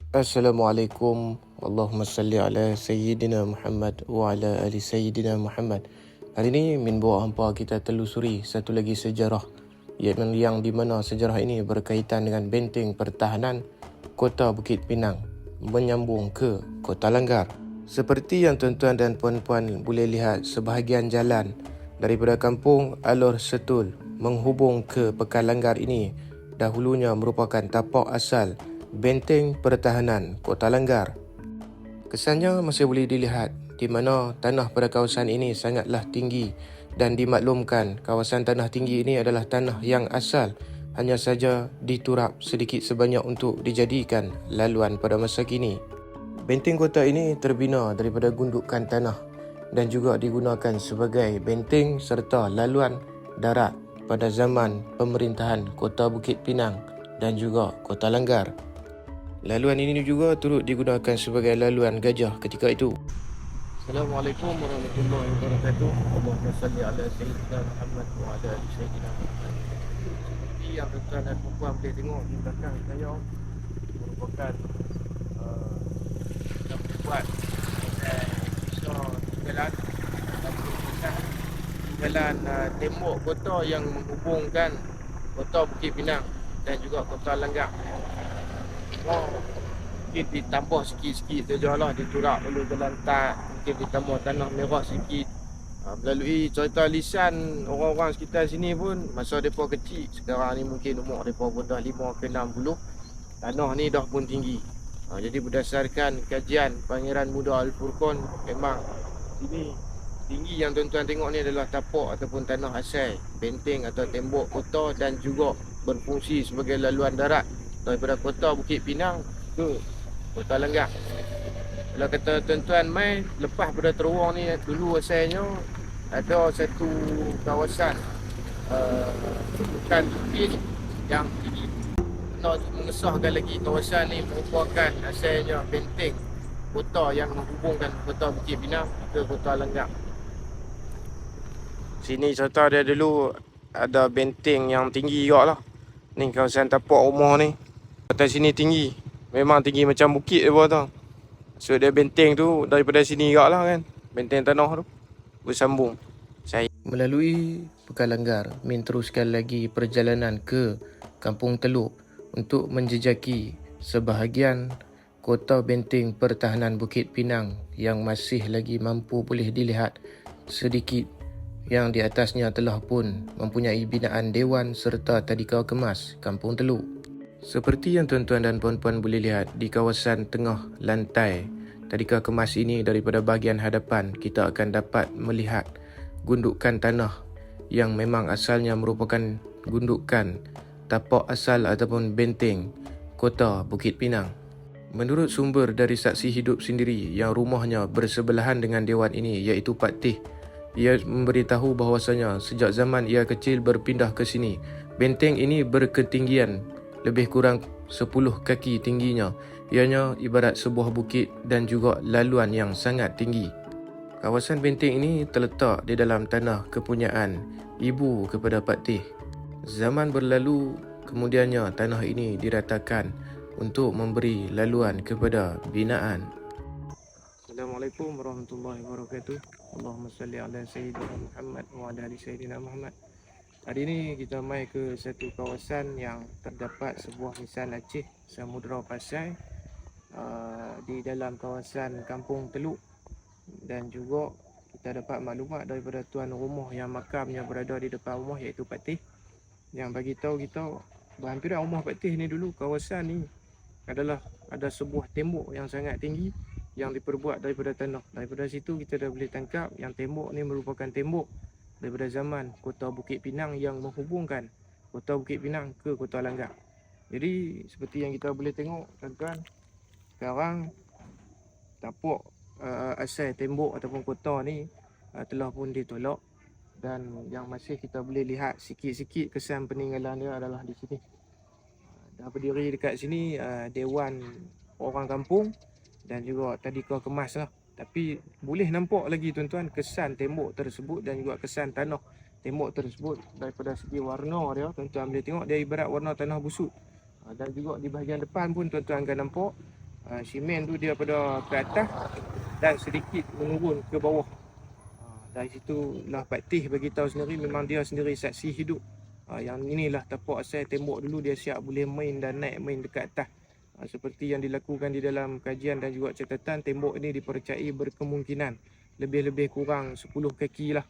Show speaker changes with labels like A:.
A: Assalamualaikum. Allahumma salli ala Sayyidina Muhammad wa ala ali Sayyidina Muhammad. Hari ini min bawa hampa kita telusuri satu lagi sejarah yang di mana sejarah ini berkaitan dengan benteng pertahanan Kota Bukit Pinang menyambung ke Kota Langgar. Seperti yang tuan-tuan dan puan-puan boleh lihat, sebahagian jalan daripada kampung Alor Setul menghubung ke Pekan Langgar ini dahulunya merupakan tapak asal benteng pertahanan Kota Langgar. Kesannya masih boleh dilihat di mana tanah pada kawasan ini sangatlah tinggi, dan dimaklumkan kawasan tanah tinggi ini adalah tanah yang asal hanya saja diturap sedikit sebanyak untuk dijadikan laluan pada masa kini. Benteng kota ini terbina daripada gundukan tanah dan juga digunakan sebagai benteng serta laluan darat pada zaman pemerintahan Kota Bukit Pinang dan juga Kota Langgar. Laluan ini juga turut digunakan sebagai laluan gajah ketika itu. Assalamualaikum warahmatullahi wabarakatuh. Allahumma salli ala Sayyidina Muhammad wa ala ali Sayyidina Muhammad. Seperti yang tuan-tuan dan puan boleh tengok di belakang saya merupakan yang dibuat jalan tembok kota yang menghubungkan Kota Bukit Pinang dan juga Kota Langgar. Mungkin ditambah sikit-sikit saja lah, diturak oleh jalan tak, mungkin ditambah tanah merah sikit. Melalui cerita lisan orang-orang sekitar sini pun, masa mereka kecil, sekarang ni mungkin umur mereka pun dah 5 ke 60, tanah ni dah pun tinggi. Jadi berdasarkan kajian Pangeran Muda Al-Furqan, memang sini tinggi yang tuan-tuan tengok ni adalah tapak ataupun tanah asal benteng atau tembok kota, dan juga berfungsi sebagai laluan darat daripada Kota Bukit Pinang ke Kota Langgar. Kalau kata tuan-tuan mai, lepas pada terowong ni dulu asalnya ada satu kawasan bukan bukit yang tinggi. Nak mengesahkan lagi kawasan ni merupakan asalnya benteng kota yang menghubungkan Kota Bukit Pinang ke Kota Langgar. Sini cerita dia dulu ada benteng yang tinggi juga lah. Ni kawasan tapak rumah ni. Atas sini tinggi. Memang tinggi macam bukit dia tu. So dia benteng tu daripada sini juga lah kan. Benteng tanah tu bersambung. Saya melalui Pekan Langgar, min teruskan lagi perjalanan ke Kampung Teluk untuk menjejaki sebahagian kota benteng pertahanan Bukit Pinang yang masih lagi mampu boleh dilihat sedikit, yang di atasnya telah pun mempunyai binaan Dewan serta tadika kemas Kampung Teluk. Seperti yang tuan-tuan dan puan-puan boleh lihat di kawasan tengah lantai tadika kemas ini, daripada bahagian hadapan kita akan dapat melihat gundukan tanah yang memang asalnya merupakan gundukan tapak asal ataupun benteng Kota Bukit Pinang. Menurut sumber dari saksi hidup sendiri yang rumahnya bersebelahan dengan dewan ini, iaitu Pak Tih, ia memberitahu bahawasanya sejak zaman ia kecil berpindah ke sini, benteng ini berketinggian lebih kurang 10 kaki tingginya. Ianya ibarat sebuah bukit dan juga laluan yang sangat tinggi. Kawasan benteng ini terletak di dalam tanah kepunyaan ibu kepada Pak Tih. Zaman berlalu, kemudiannya tanah ini diratakan untuk memberi laluan kepada binaan. Assalamualaikum warahmatullahi wabarakatuh. Allahumma salli ala Sayyidina Muhammad wa ala ali Sayyidina Muhammad. Hari ini kita mai ke satu kawasan yang terdapat sebuah nisan Aceh Samudra Pasai di dalam kawasan Kampung Teluk, dan juga kita dapat maklumat daripada tuan rumah yang makamnya berada di depan rumah, iaitu Pak Tih, yang bagi tahu kita berhampiran rumah Pak Tih ni dulu kawasan ni adalah ada sebuah tembok yang sangat tinggi yang diperbuat daripada tanah. Daripada situ kita dah boleh tangkap yang tembok ni merupakan tembok daripada zaman Kota Bukit Pinang yang menghubungkan Kota Bukit Pinang ke Kota Langgar. Jadi seperti yang kita boleh tengok tuan-tuan, sekarang tapak asal tembok ataupun kota ni telah pun ditolak, dan yang masih kita boleh lihat sikit-sikit kesan peninggalan dia adalah di sini. Dah berdiri dekat sini Dewan orang kampung dan juga tadika kemas lah. Tapi boleh nampak lagi tuan-tuan kesan tembok tersebut dan juga kesan tanah tembok tersebut. Daripada segi warna dia, tuan-tuan boleh tengok dia ibarat warna tanah busuk. Dan juga di bahagian depan pun tuan-tuan akan nampak Simen tu dia pada ke atas dan sedikit menurun ke bawah. Dari situ lah Patih bagi tahu sendiri, memang dia sendiri saksi hidup. Yang inilah tapak asal tembok dulu dia siap boleh main dan naik main dekat atas. Seperti yang dilakukan di dalam kajian dan juga catatan, tembok ini dipercayai berkemungkinan lebih-lebih kurang 10 kaki lah.